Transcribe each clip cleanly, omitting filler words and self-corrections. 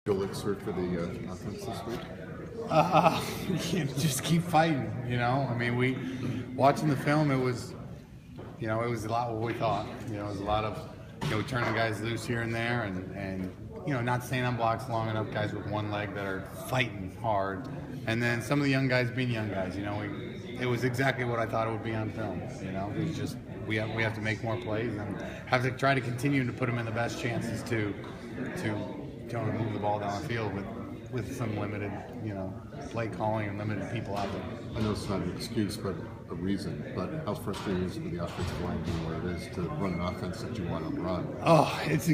elixir for the offense this week? Just keep fighting. I mean, we watching the film. It was a lot what we thought. It was a lot of turning guys loose here and there, and not staying on blocks long enough. Guys with one leg that are fighting hard, and then some of the young guys being young guys. It was exactly what I thought it would be on film. It's just we have to make more plays and have to try to continue to put them in the best chances to move the ball down the field with some limited, play calling and limited people out there. I know it's not an excuse, but a reason. But how frustrating is it with the offensive line being where it is to run an offense that you want to run? Oh, it's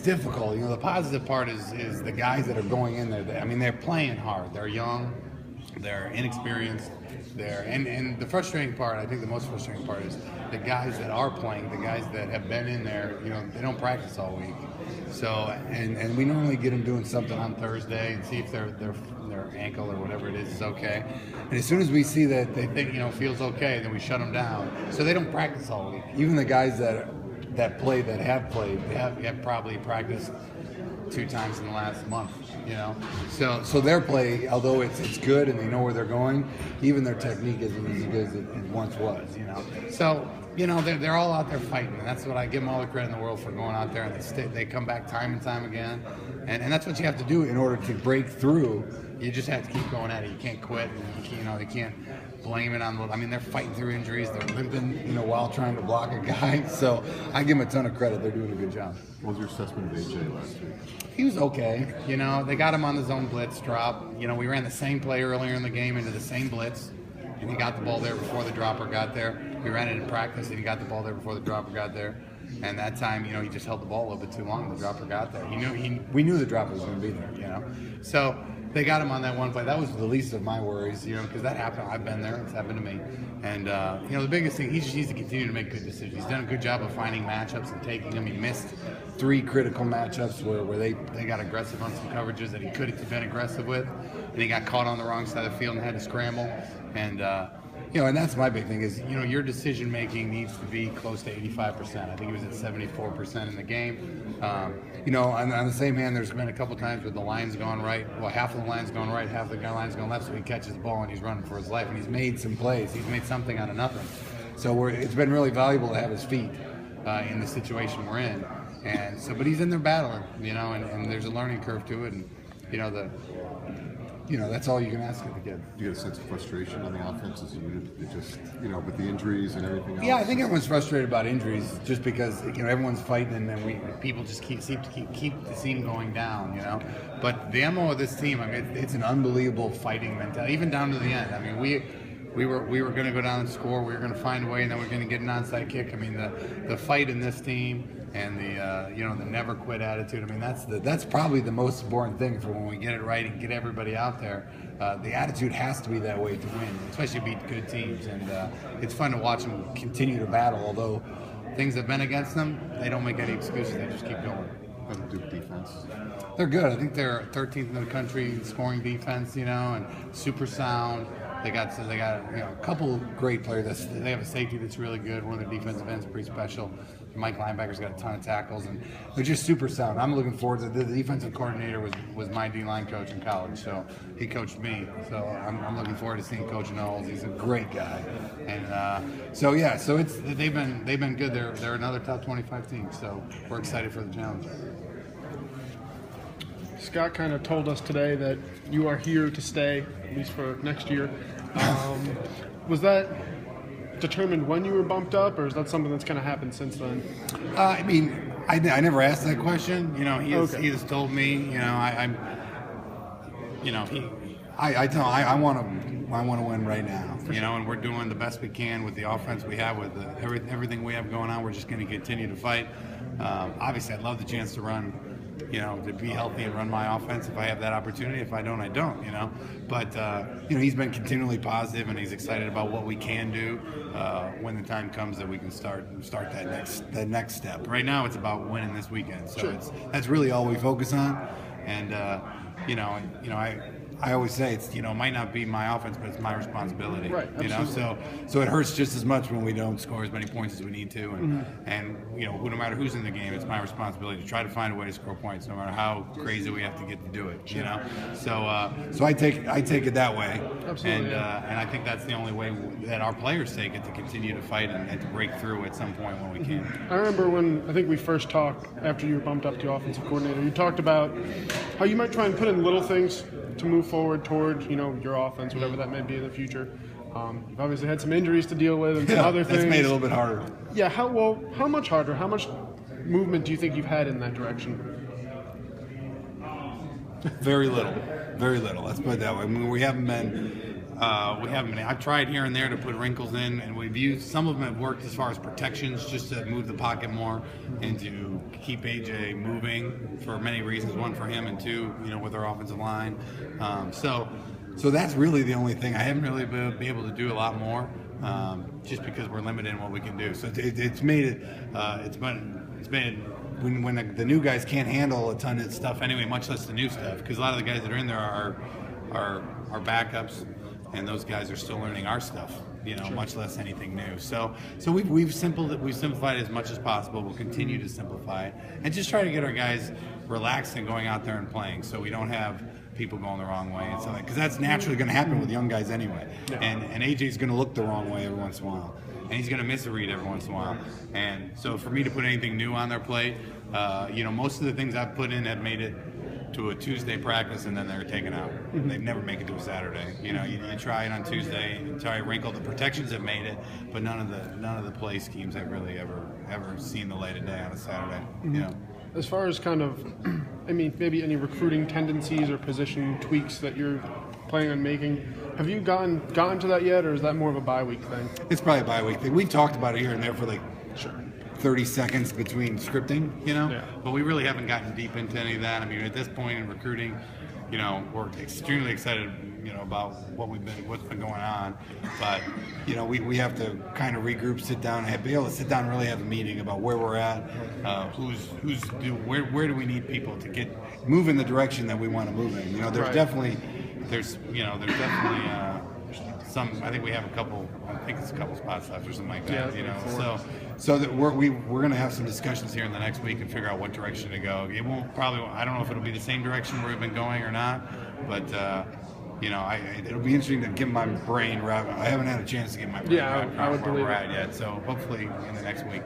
difficult. The positive part is the guys that are going in there. I mean, they're playing hard. They're young. They're inexperienced. And the frustrating part, I think the most frustrating part is the guys that are playing, the guys that have been in there, they don't practice all week. So, and we normally get them doing something on Thursday and see if their ankle or whatever it is okay. And as soon as we see that they think, feels okay, then we shut them down. So they don't practice all week. Even the guys that have played, they have probably practiced 2 times in the last month, So their play, although it's good and they know where they're going, even their technique isn't as good as it once was, So, they're all out there fighting, and that's what I give them all the credit in the world for going out there, and they come back time and time again, and that's what you have to do in order to break through. You just have to keep going at it. You can't quit, and they can't blame it on. I mean, they're fighting through injuries. They're limping, while trying to block a guy. So I give them a ton of credit. They're doing a good job. What was your assessment of AJ last week? He was okay. They got him on the zone blitz drop. We ran the same play earlier in the game into the same blitz, and he got the ball there before the dropper got there. We ran it in practice, and he got the ball there before the dropper got there. And that time, he just held the ball a little bit too long. The dropper got there. We knew the dropper was going to be there. So they got him on that one play. That was the least of my worries, because that happened. I've been there. It's happened to me. And the biggest thing, he just needs to continue to make good decisions. He's done a good job of finding matchups and taking them. He missed 3 critical matchups where they got aggressive on some coverages that he could have been aggressive with, and he got caught on the wrong side of the field and had to scramble. And and that's my big thing is, your decision making needs to be close to 85%. I think he was at 74% in the game. On the same hand, there's been a couple times where the line's gone right. Well, half of the line's gone right, half of the line's gone left. So he catches the ball and he's running for his life, and he's made some plays. He's made something out of nothing. So it's been really valuable to have his feet in the situation we're in. And so, but he's in there battling, and there's a learning curve to it, and that's all you can ask of a kid. Do you get a sense of frustration on the offense as a unit? It just, with the injuries and everything else? Yeah, I think everyone's frustrated about injuries just because, everyone's fighting, and then people just keep the team going down, But the MO of this team, I mean, it's an unbelievable fighting mentality, even down to the end. I mean, we were going to go down and score. We were going to find a way, and then we're going to get an onside kick. I mean, the fight in this team and the never quit attitude. I mean, that's probably the most important thing for when we get it right and get everybody out there. The attitude has to be that way to win, especially beat good teams. And it's fun to watch them continue to battle. Although things have been against them, they don't make any excuses. They just keep going. And Duke defense. They're good. I think they're 13th in the country in scoring defense, and super sound. They got a couple great players. They have a safety that's really good. One of their defensive ends is pretty special. Mike Linebacker's got a ton of tackles, and they're just super sound. I'm looking forward to the defensive coordinator was my D-line coach in college, so he coached me. So I'm looking forward to seeing Coach Knowles. He's a great guy, and so they've been good. They're another top 25 team, so we're excited for the challenge. Scott kind of told us today that you are here to stay, at least for next year. Was that determined when you were bumped up, or is that something that's kind of happened since then? I mean, I never asked that question. He has told me. I want to win right now. And we're doing the best we can with the offense we have, with everything we have going on. We're just going to continue to fight. Obviously, I'd love the chance to run. To be healthy and run my offense if I have that opportunity. If I don't, I don't, But, he's been continually positive, and he's excited about what we can do when the time comes that we can start that next step. Right now, it's about winning this weekend. So that's really all we focus on. And, I always say it's, it might not be my offense, but it's my responsibility. Right, So it hurts just as much when we don't score as many points as we need to, and no matter who's in the game, it's my responsibility to try to find a way to score points, no matter how crazy we have to get to do it. So I take it that way, Absolutely, and I think that's the only way that our players take it, to continue to fight and to break through at some point when we can. I remember when I think we first talked after you were bumped up to offensive coordinator. You talked about how you might try and put in little things to move forward toward your offense, whatever that may be in the future. You've obviously had some injuries to deal with and some other things. That's made it a little bit harder. Yeah. How much harder? How much movement do you think you've had in that direction? Very little. Let's put it that way. I mean, we haven't been. I've tried here and there to put wrinkles in, and we've used some of them have worked as far as protections, just to move the pocket more and to keep AJ moving for many reasons. One, for him, and two, with our offensive line. So that's really the only thing. I haven't really been able to do a lot more, just because we're limited in what we can do. So it's made it. It's been when the new guys can't handle a ton of stuff anyway, much less the new stuff, because a lot of the guys that are in there are backups, and those guys are still learning our stuff, much less anything new. So we've simplified it as much as possible. We'll continue to simplify it and just try to get our guys relaxed and going out there and playing, so we don't have people going the wrong way and stuff like, because that's naturally going to happen with young guys anyway. And AJ's going to look the wrong way every once in a while, and he's going to miss a read every once in a while. And so for me to put anything new on their plate, most of the things I've put in have made it to a Tuesday practice, and then they're taken out. They never make it to a Saturday. You try it on Tuesday, you try to wrinkle. The protections have made it, but none of the play schemes have really ever seen the light of day on a Saturday. As far as kind of, maybe any recruiting tendencies or position tweaks that you're planning on making, have you gotten to that yet, or is that more of a bye week thing? It's probably a bye week thing. We've talked about it here and there for 30 seconds between scripting, but we really haven't gotten deep into any of that. At this point in recruiting, we're extremely excited, about what's been going on, but we have to kind of regroup, sit down, and be able to sit down and really have a meeting about where we're at, where do we need people to get move in the direction that we want to move in. There's definitely some. I think we have a couple. I think it's a couple spots left or something like that. So that we're going to have some discussions here in the next week and figure out what direction to go. It won't probably. I don't know if it'll be the same direction where we've been going or not, but it'll be interesting to get my brain wrapped. I haven't had a chance to get my brain wrapped around where we're at yet. So hopefully in the next week.